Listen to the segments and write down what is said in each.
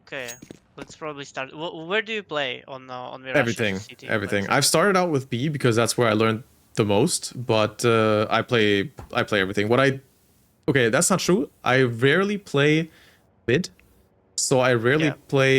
Okay, let's probably start. Where do you play on Mirage? Everything, City, everything. I've started out with B because that's where I learned the most, but I play everything. Okay, that's not true. I rarely play mid, so I rarely Yeah. play.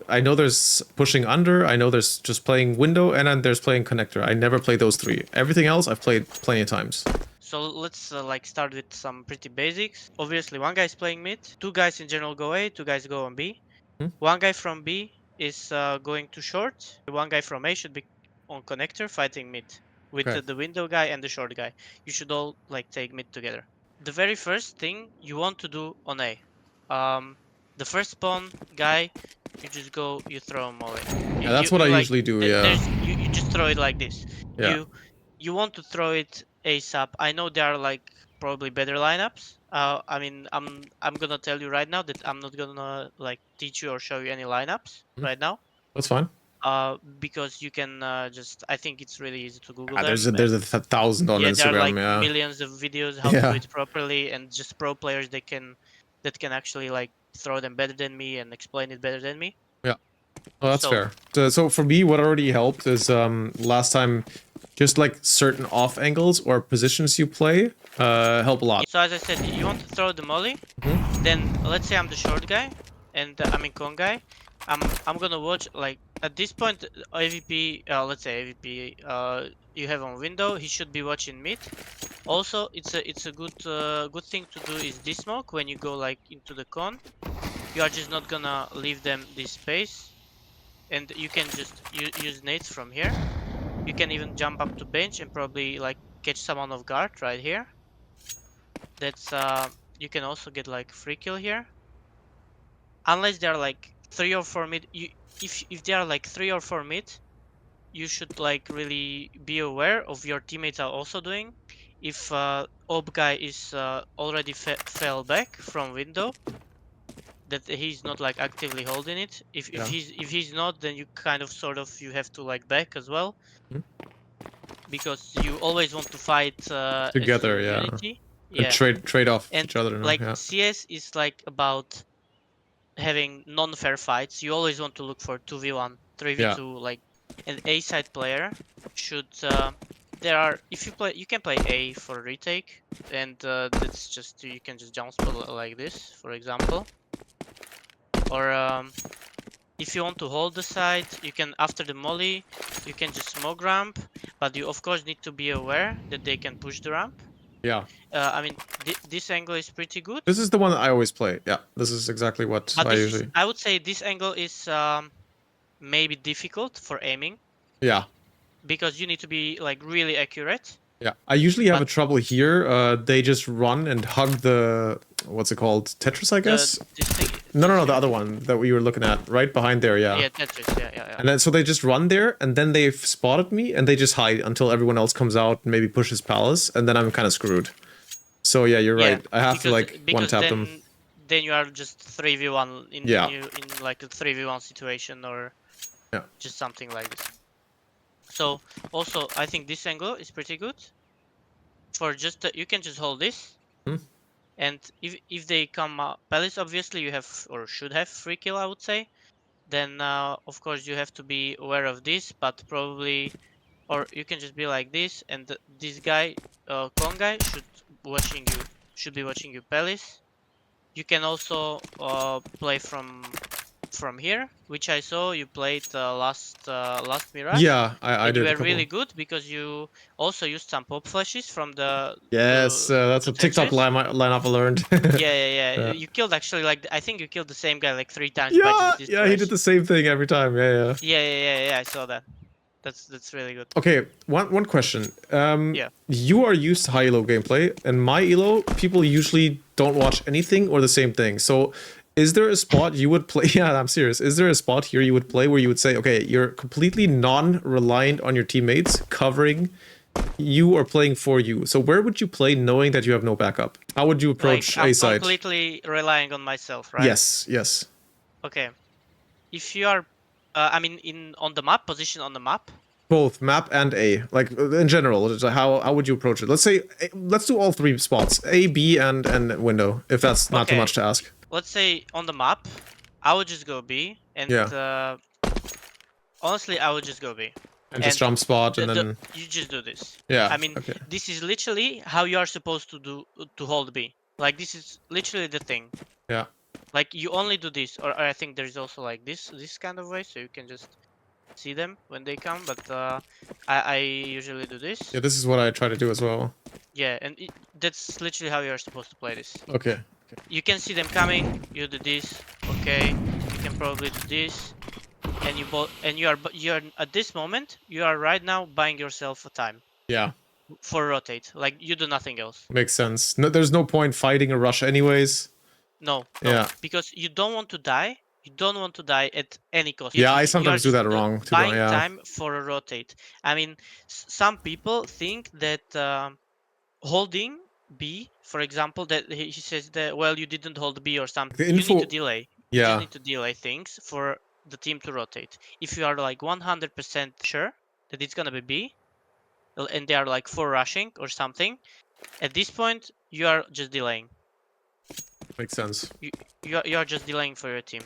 I know there's pushing under. I know there's just playing window, and then there's playing connector. I never play those three. Everything else I've played plenty of times. So let's like start with some pretty basics. Obviously, one guy is playing mid. Two guys in general go A. Two guys go on B. Hmm? One guy from B is going to short. One guy from A should be on connector fighting mid with Okay. the window guy and the short guy. You should all like take mid together. The very first thing you want to do on A, the first spawn guy, you just go, you throw him away. Yeah, that's what I Like usually do. Yeah. you just throw it like this. Yeah. You want to throw it ASAP. I know there are like probably better lineups. I mean, I'm gonna tell you right now that I'm not gonna like teach you or show you any lineups Mhm. right now. That's fine. Because you can just. I think it's really easy to Google There's them. a thousand on Yeah, there are like Instagram. Yeah. millions of videos how to do Yeah. it properly, and just pro players that can actually like throw them better than me and explain it better than me. Yeah. Oh, that's So fair. So for me, what already helped is last time, just like certain off angles or positions you play help a lot. so as I said, you want to throw the molly. Mhm. Then let's say I'm the short guy and I'm in con guy. I'm gonna watch like at this point AVP. Let's say AVP. You have on window. He should be watching mid. Also, it's a good thing to do is this smoke when you go like into the con. You are just not gonna leave them this space, and you can just use nades from here. You can even jump up to bench and probably like catch someone off guard right here. That's you can also get like free kill here. Unless they are like 3 or 4 mid, if they are like 3 or 4 mid, you should like really be aware of your teammates are also doing. If ob guy is already fell back from window, that he's not like actively holding it. If Yeah. he's not, then you kind of sort of you have to like back as well, Mhm. because you always want to fight as Together, a yeah. unity. And Yeah, trade off and each other. like Yeah. CS is like about having non-fair fights. You always want to look for 2v1, 3v2, Yeah. like an A side player should. There are if you play, you can play A for retake, and that's just you can just jump spot like this, for example. Or if you want to hold the side, you can after the molly, you can just smoke ramp, but you of course need to be aware that they can push the ramp. Yeah. I mean, this angle is pretty good. This is the one that I always play. Yeah. This is exactly what But I this is, usually. I would say this angle is maybe difficult for aiming Yeah. because you need to be like really accurate. Yeah. I usually have But a trouble here. They just run and hug the what's it called? Tetris, I guess. this thing, No, the other one that we were looking at, right behind there. Yeah. yeah, Tetris, yeah. And then so they just run there, and then they've spotted me, and they just hide until everyone else comes out and maybe pushes palace, and then I'm kind of screwed. So yeah, you're right. I have to like one tap them. Then you are just 3v1 in Yeah. in like a 3v1 situation or Yeah. just something like this. So also I think this angle is pretty good for just you can just hold this. Hmm. And if they come palace, obviously you have or should have free kill, I would say. Then of course you have to be aware of this, but probably, or you can just be like this, and this guy, con guy, should be watching you palace. You can also play from here, which I saw you played last Mirage. Yeah, I and did. you A were couple. really good because you also used some pop flashes from the Yes, that's the a TikTok Tetris. lineup I learned. Yeah. Yeah. You killed actually like I think you killed the same guy like 3 times by just this Yeah, he did flash. the same thing every time. Yeah. Yeah. I saw that. That's really good. Okay, one question. Yeah. You are used to high elo gameplay, and my elo people usually don't watch anything or the same thing. So, is there a spot you would play? Yeah, I'm serious. Is there a spot here you would play where you would say, okay, you're completely non-reliant on your teammates covering you or playing for you? So where would you play knowing that you have no backup? How would you approach Like, I'm A side? completely relying on myself, right? Yes. Okay. If you are, I mean, on the map, position on the map. Both map and A, like in general. How would you approach it? Let's say let's do all three spots: A, B, and window. If that's not too Okay. much to ask. Let's say on the map, I would just go B, and Yeah. honestly, I would just go B. And just jump spot and then You just do this. yeah. I mean, Okay. this is literally how you are supposed to do to hold B. Like this is literally the thing. Yeah. Like you only do this, or I think there's also like this kind of way, so you can just see them when they come. But I usually do this. Yeah, this is what I try to do as well. Yeah, and that's literally how you are supposed to play this. Okay. You can see them coming. You do this. Okay. You can probably do this, and you're at this moment you are right now buying yourself a time Yeah. for rotate. Like you do nothing else. Makes sense. No, there's no point fighting a rush anyways. No, Yeah. because you don't want to die. You don't want to die at any cost. Yeah, I You are sometimes do just that wrong. To be buying yeah. time for a rotate. I mean, some people think that holding B, for example, that he says that well you didn't hold B or something. The You need to info. delay. You just Yeah. need to delay things for the team to rotate. If you are like 100% sure that it's gonna be B, and they are like for rushing or something, at this point you are just delaying. Makes sense. You are just delaying for your team.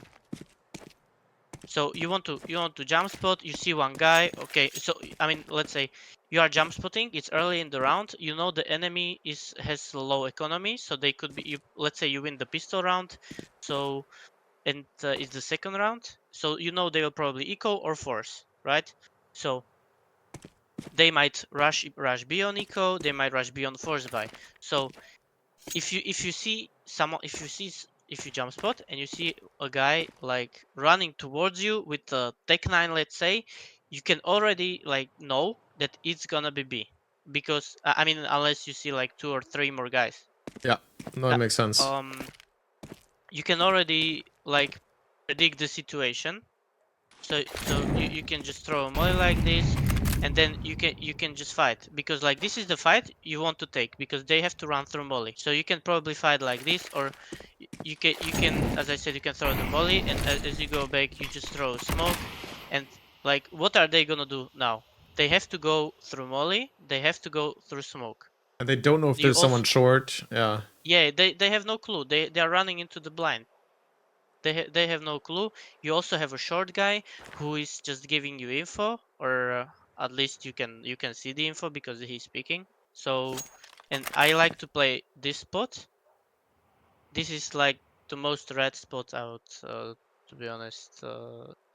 So you want to jump spot. You see one guy. Okay, so I mean, let's say you are jump spotting. It's early in the round. You know the enemy has low economy, so they could be. Let's say you win the pistol round, so and it's the second round. So you know they will probably eco or force, right? So they might rush B on eco. They might rush B on force buy. So if you see someone, if you jump spot and you see a guy like running towards you with a tech 9, let's say, you can already like know that it's gonna be B, because I mean unless you see like 2 or 3 more guys. Yeah. No, it makes sense. You can already like predict the situation. So you can just throw a molly like this, and then you can just fight, because like this is the fight you want to take, because they have to run through molly. So you can probably fight like this, or you can, as I said, you can throw the molly, and as you go back you just throw smoke. And like what are they gonna do now? They have to go through molly, they have to go through smoke. And they don't know if You there's also, someone short. Yeah. yeah, they have no clue. They are running into the blind. They have no clue. You also have a short guy who is just giving you info, or at least you can see the info because he's speaking. So, and I like to play this spot. This is like the most red spot out, to be honest.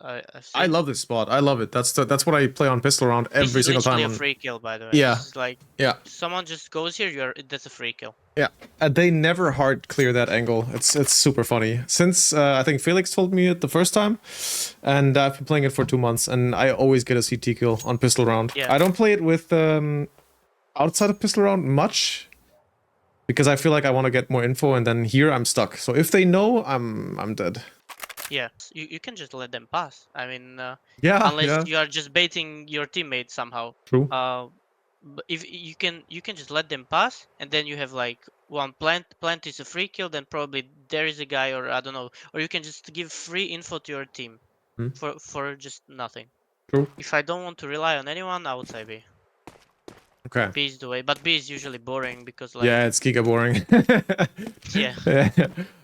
I've I seen. love this spot. I love it. That's what I play on pistol round This every is single time. literally a On free kill, by the way. yeah. This is like, Yeah. someone just goes here, that's a free kill. Yeah, they never hard clear that angle. It's super funny. Since I think Felix told me it the first time, and I've been playing it for 2 months, and I always get a CT kill on pistol round. Yeah. I don't play it with outside of pistol round much, because I feel like I want to get more info, and then here I'm stuck. So if they know, I'm dead. Yeah, you can just let them pass. I mean, Yeah, unless yeah, you are just baiting your teammate somehow. true. But if you can just let them pass, and then you have like one plant is a free kill, then probably there is a guy, or I don't know, or you can just give free info to your team Hmm. for just nothing. True. If I don't want to rely on anyone, I would say B. Okay. B is the way, but B is usually boring because like Yeah, it's giga boring. yeah.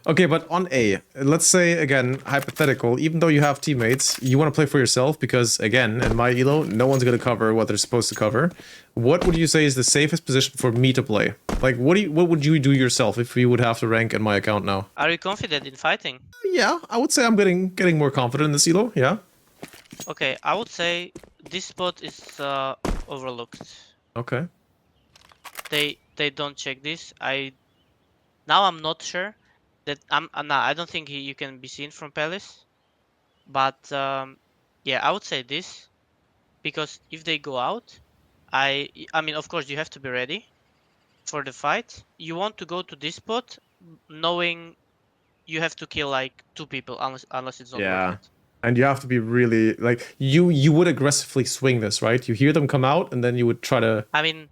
Okay, but on A, let's say again, hypothetical, even though you have teammates, you want to play for yourself because, again, in my elo, no one's going to cover what they're supposed to cover. What would you say is the safest position for me to play? Like, what would you do yourself if you would have to rank in my account now? Are you confident in fighting? Yeah, I would say I'm getting more confident in this elo, yeah. Okay, I would say this spot is overlooked. Okay. They don't check this. Now I'm not sure that nah, I don't think you can be seen from Palace, but yeah, I would say this, because if they go out, I mean of course you have to be ready for the fight. You want to go to this spot knowing you have to kill like 2 people, unless it's not worth Yeah. it. And you have to be really like you would aggressively swing this, right? You hear them come out and then you would try to, I mean,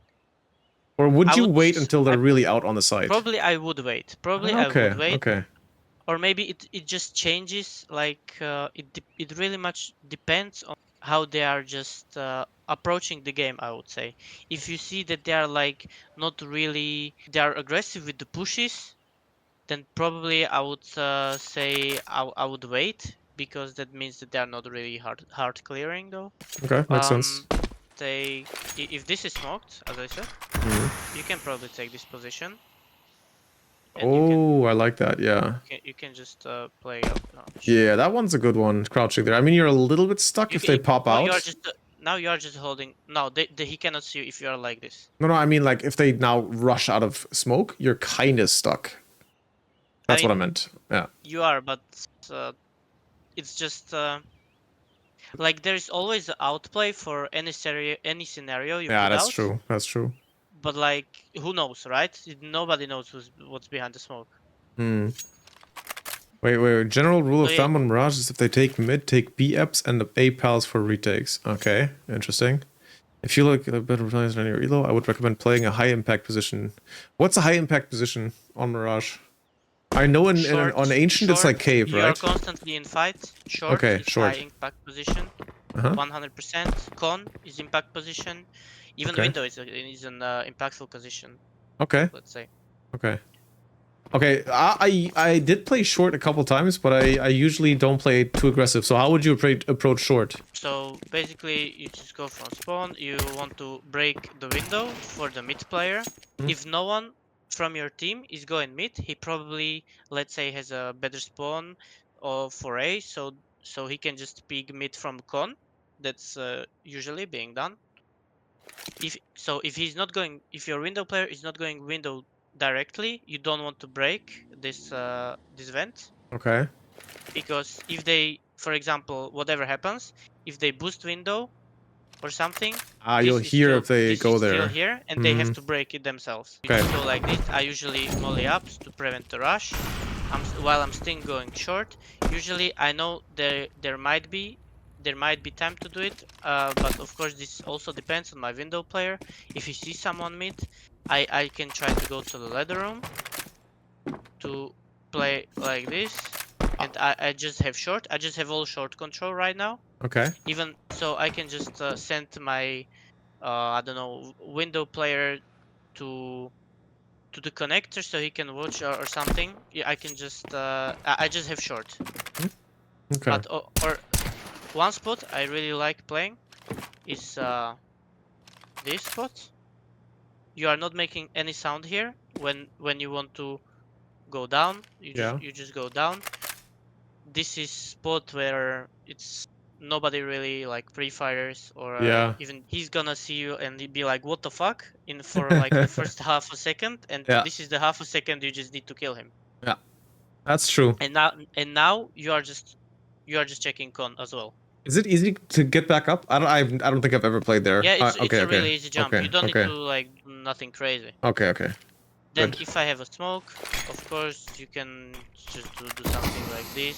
or would I you would wait until I they're really out on the site? probably I would wait. Probably I Okay, would wait. okay. Or maybe it just changes, like it really much depends on how they are just approaching the game, I would say. If you see that they are like not really, they are aggressive with the pushes, then probably I would say I would wait, because that means that they are not really hard clearing though. Okay, makes sense. If this is smoked, as I said, Mhm. you can probably take this position, and Oh, I like that. Yeah. you can just play up. Yeah, that one's a good one, crouching there. I mean, you're a little bit stuck You if can, they pop no, you are out. just now you are just holding. No, he cannot see you if you are like this. No, I mean, like, if they now rush out of smoke, you're kind of stuck. I That's what I mean, meant. Yeah. you are, but it's just like there's always outplay for any scenario you Yeah, put that's out. true. That's true. But like, who knows, right? Nobody knows what's behind the smoke. Hmm. Wait. General rule So of thumb on Mirage is if they take mid, take B apps and the A pals for retakes. Okay, interesting. If you look at a better place than your elo, I would recommend playing a high impact position. What's a high impact position on Mirage? I know on Ancient it's like cave, you are right? constantly in fight. Short Okay, is high short. impact position. Uh-huh. 100%. Con is impact position. Even Okay. window is an impactful position, Okay. let's say. Okay. Okay. I did play short a couple times, but I usually don't play too aggressive. So how would you approach short? So basically, you just go from spawn. You want to break the window for the mid player. Hmm. If no one from your team is going mid, he probably, let's say, has a better spawn or for A, so he can just pick mid from con. That's usually being done. If he's not going, if your window player is not going window directly, you don't want to break this vent, Okay. because if they, for example, whatever happens, if they boost window or something, You'll hear if they this is go still there. here, and they have Hmm. to break it themselves. You Okay. just go like this. I usually molly up to prevent the rush. While I'm still going short. Usually, I know there might be time to do it, but of course this also depends on my window player. If he sees someone mid, I can try to go to the ladder room to play like this, and I just have short. I just have all short control right now. Okay. Even so, I can just send my I don't know, window player to the connector so he can watch or something. Yeah, I can just I just have short. Okay. But or one spot I really like playing is this spot. You are not making any sound here when you want to go down. Yeah. You just go down. This is spot where it's nobody really like pre-fires, or Yeah. even he's gonna see you and he'd be like, what the fuck, in for like the first half a second, and Yeah. this is the half a second you just need to kill him. Yeah. That's true. And now you are just checking con as well. Is it easy to get back up? I don't think I've ever played there. Yeah, it's Okay. a Okay. really easy jump. Okay. You don't need Okay. to like do nothing crazy. Okay. Okay. Then Good. if I have a smoke, of course you can just do something like this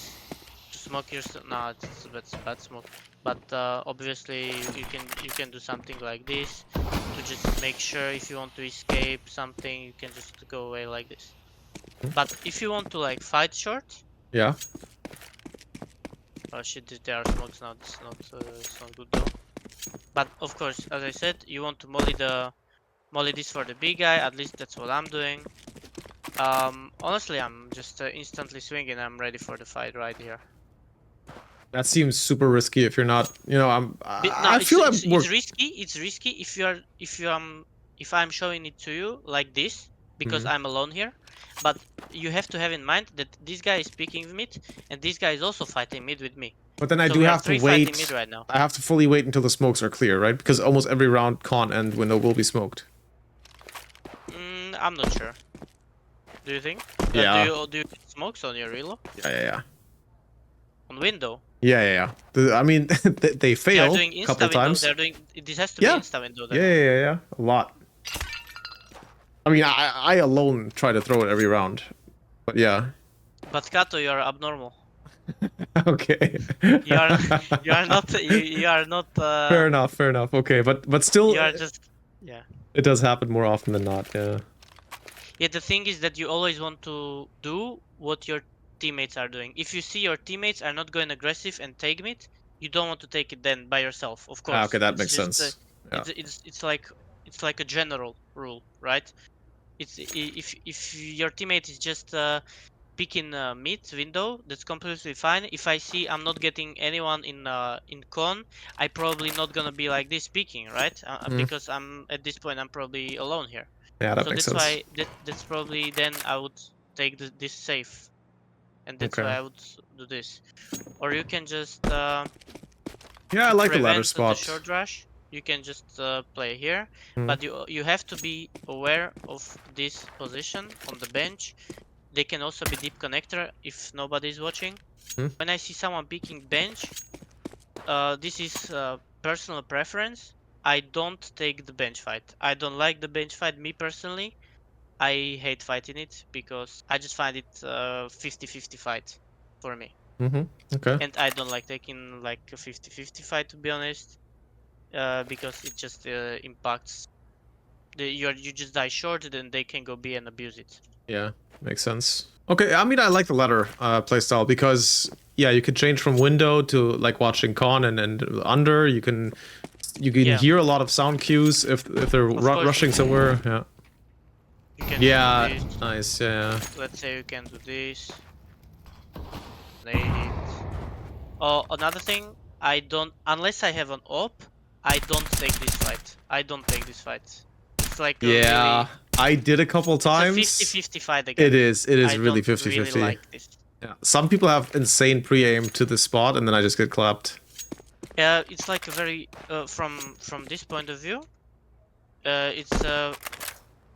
to smoke yourself. No, it's bad smoke. But obviously you can do something like this to just make sure if you want to escape something, you can just go away like this. But if you want to like fight short, Yeah. oh shit, there are smokes now. It's not good though. But of course, as I said, you want to molly this for the big guy. At least that's what I'm doing. Honestly, I'm just instantly swinging. I'm ready for the fight right here. That seems super risky if you're not, No, I feel it's more. risky. It's risky if I'm showing it to you like this, because I'm alone here. But you have to have in mind that this guy is picking mid, and this guy is also fighting mid with me. But then I So do we are have to three fighting mid wait. right now. I have to fully wait until the smokes are clear, right? Because almost every round con and window will be smoked. I'm not sure. Do you think? Yeah. Do you get smokes on your reload? Yeah. On window? Yeah. I mean, they fail a couple times. They're doing. This has to be insta window. Then. Yeah. A lot. I mean, I alone try to throw it every round. But yeah. But Kato, you are abnormal. Okay. You are not. You are not. Fair enough. Okay, but still, You are just. Yeah. it does happen more often than not. Yeah. Yeah. The thing is that you always want to do what your teammates are doing. If you see your teammates are not going aggressive and take mid, you don't want to take it then by yourself. Of course. Okay, that It's makes just, sense. Yeah. it's like a general rule, right? if your teammate is just picking mid window, that's completely fine. If I see I'm not getting anyone in con, I probably not gonna be like this peeking, right? Because I'm at this point I'm probably alone here. Yeah, that So makes that's sense. why that's probably then I would take this safe, and that's why Okay. I would do this. Or you can just Yeah, I to like the ladder prevent the spot. short rush, you can just play here, Mm. but you have to be aware of this position on the bench. They can also be deep connector if nobody's watching. Mm. When I see someone picking bench, this is personal preference. I don't take the bench fight. I don't like the bench fight, me personally. I hate fighting it because I just find it 50-50 fight for me. Mm-hmm. Okay. And I don't like taking like a 50-50 fight, to be honest, because it just impacts you just die short, then they can go B and abuse it. Yeah, makes sense. Okay, I mean, I like the ladder playstyle because yeah, you can change from window to like watching con and under. You can Yeah, hear a lot of sound cues if they're of course rushing somewhere. Yeah. you can just do Yeah. this. Nice. Yeah. Let's say you can do this. Nade it. Oh, another thing, I don't unless I have an op, I don't take this fight. I don't take this fight. It's like a Yeah. really I did a couple it's a times. 50-50 fight again. It is I really don't 50-50. really like this. Yeah. Some people have insane pre-aim to the spot and then I just get clapped. Yeah, it's like a very from this point of view,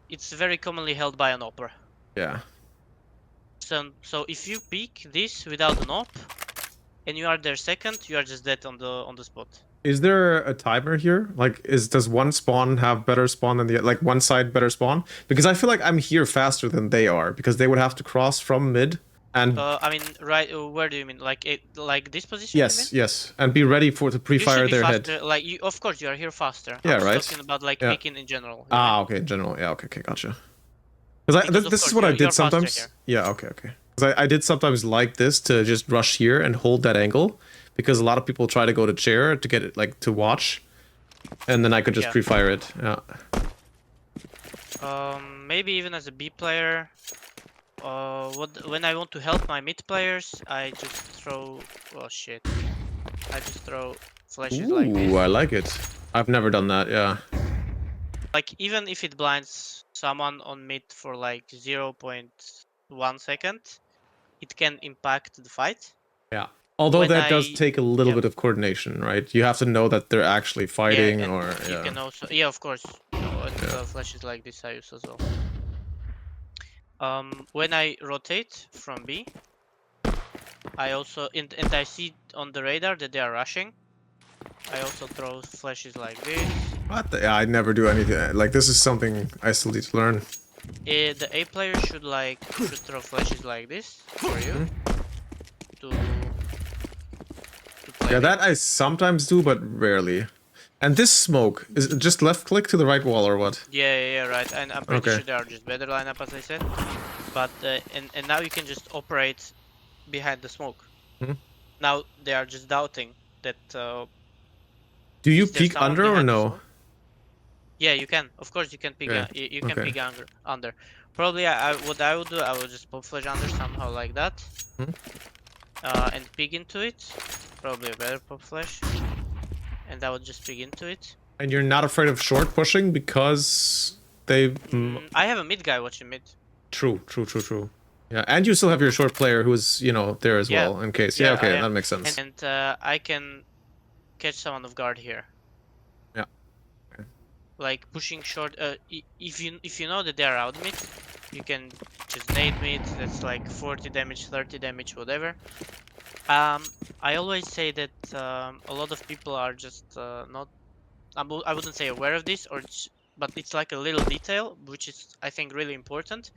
it's very commonly held by an opera. Yeah. So if you pick this without an op and you are there second, you are just dead on the spot. Is there a timer here? Like, does one spawn have better spawn than the like one side better spawn? Because I feel like I'm here faster than they are because they would have to cross from mid and I mean, right? Where do you mean? Like this position? yes, You mean? yes, and be ready to You pre-fire should be their faster. head. Like you, of course, you are here faster. Yeah, I'm just right. talking about like Yeah. picking in general. You know? Ah, okay, in general. Yeah, okay, gotcha. Because Because of this is course what I you're did faster sometimes. here. Yeah, okay. Because I did sometimes like this to just rush here and hold that angle because a lot of people try to go to chair to get it like to watch, and then I could just Yeah. pre-fire it. Yeah. Maybe even as a B player. When I want to help my mid players, I just throw. Oh shit! I just throw flashes like this. Ooh, I like it. I've never done that. Yeah. Like even if it blinds someone on mid for like 0.1 second, it can impact the fight. Yeah. Although When that does I take a little yeah bit of coordination, right? You have to know that they're actually yeah, fighting and or you yeah. can also of course, and flashes like this I use as well. When I rotate from B, I also and I see on the radar that they are rushing. I also throw flashes like this. What the, yeah, I never do anything. Like this is something I still need to learn. The A player should throw flashes like this for you to play. Yeah, with. that I sometimes do, but rarely. And this smoke, is it just left click to the right wall or what? Yeah, right. And I'm pretty Okay. sure they are just better lineup as I said. But and now you can just operate behind the smoke. Mhm. Now they are just doubting that. Do you is there peek someone under or behind the no? smoke? Yeah, you can. Of course, you can peek. Okay. You can Okay. peek under. Probably, what I would do, I would just pop flash under somehow like that, Mhm. and peek into it. Probably a better pop flash, and I would just peek into it. And you're not afraid of short pushing because they. I have a mid guy watching mid. True. Yeah, and you still have your short player who's there as Yeah. well in case. Yeah, Yeah, okay, I am. that makes sense. And I can catch someone off guard here. Yeah. Okay. Like pushing short. If you know that they are out mid, you can just nade mid. That's like 40 damage, 30 damage, whatever. I always say that a lot of people are just not. I wouldn't say aware of this, but it's like a little detail which is I think really important.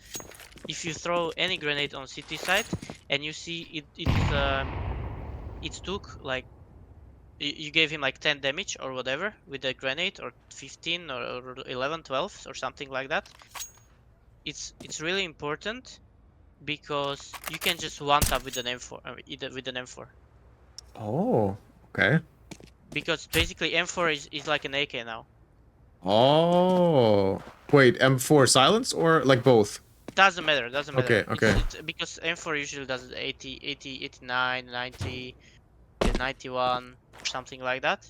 If you throw any grenade on city side and you see it took like you gave him like 10 damage or whatever with a grenade or 15 or 11, 12 or something like that. It's really important because you can just one tap with an M4 with an M4. Oh, okay. Because basically M4 is like an AK now. Oh. Wait, M4 silence or like both? Doesn't matter, doesn't matter. Okay, okay. It's because M4 usually does 80, 80, 89, 90, yeah, 91, something like that.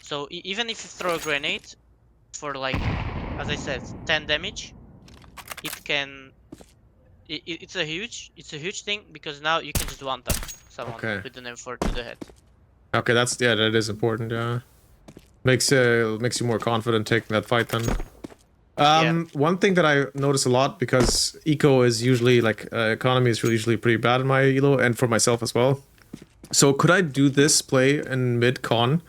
So even if you throw a grenade for like, as I said, 10 damage, it can. It's a huge thing because now you can just one tap someone Okay. with an M4 to the head. Okay, that's yeah, that is important, yeah. Makes you more confident taking that fight then. Yeah, One thing that I notice a lot because eco is usually like economy is usually pretty bad in my elo and for myself as well. So could I do this play in mid con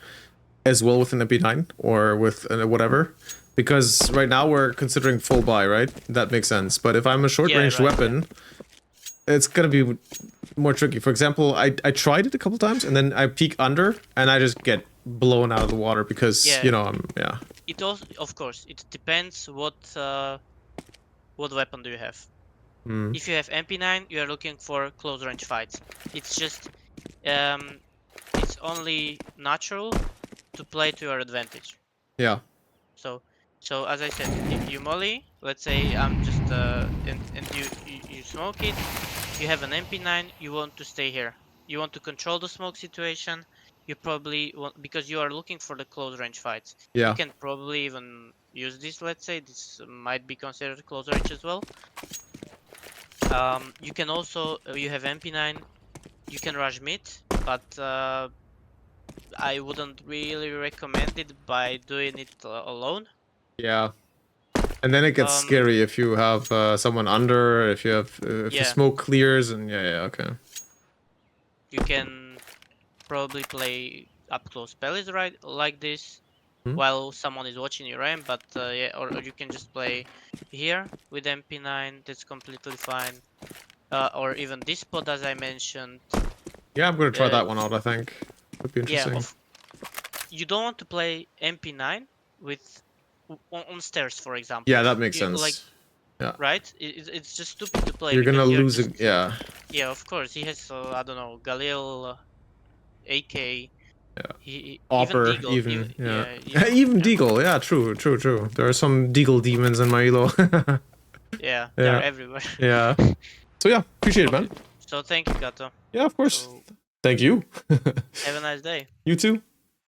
as well with an MP9 or with whatever? Because right now we're considering full buy, right? That makes sense. But if I'm a short yeah, range right, yeah. weapon, it's gonna be more tricky. For example, I tried it a couple times and then I peek under and I just get blown out of the water because Yeah, yeah. it also, of course, it depends what weapon do you have. Hmm. If you have MP9, you are looking for close range fights. It's just, um, it's only natural to play to your advantage. Yeah. So, so as I said, if you molly, let's say I'm just and you smoke it, you have an MP9, you want to stay here. You want to control the smoke situation. You probably want, because you are looking for the close range fights. You Yeah. can probably even use this. Let's say this might be considered close range as well. You can also you have MP9. You can rush mid, but I wouldn't really recommend it by doing it alone. Yeah. And then it gets Um, scary if you have someone under, if you have if the yeah, smoke clears and yeah, okay. you can probably play up close pellets right like this Hmm? while someone is watching your aim, but yeah, or you can just play here with MP9. That's completely fine. Or even this spot as I mentioned. Yeah, I'm gonna try Uh, that one out, I think. Would be yeah, interesting. of you don't want to play MP9 with on stairs, for example. Yeah, that makes You like sense. Yeah. right? It's just stupid to play You're gonna because you're lose just it, yeah. yeah. Of course, he has I don't know Galil, AK, Yeah. even Opper, Deagle. Even even, yeah. yeah, yeah, Even yeah, Deagle, yeah, true, true, true. There are some Deagle demons in my elo. yeah. They're Yeah, everywhere. yeah. So yeah, appreciate it, man. Okay. So thank you, Gato. Yeah, of course. So Thank you. have a nice day. You too.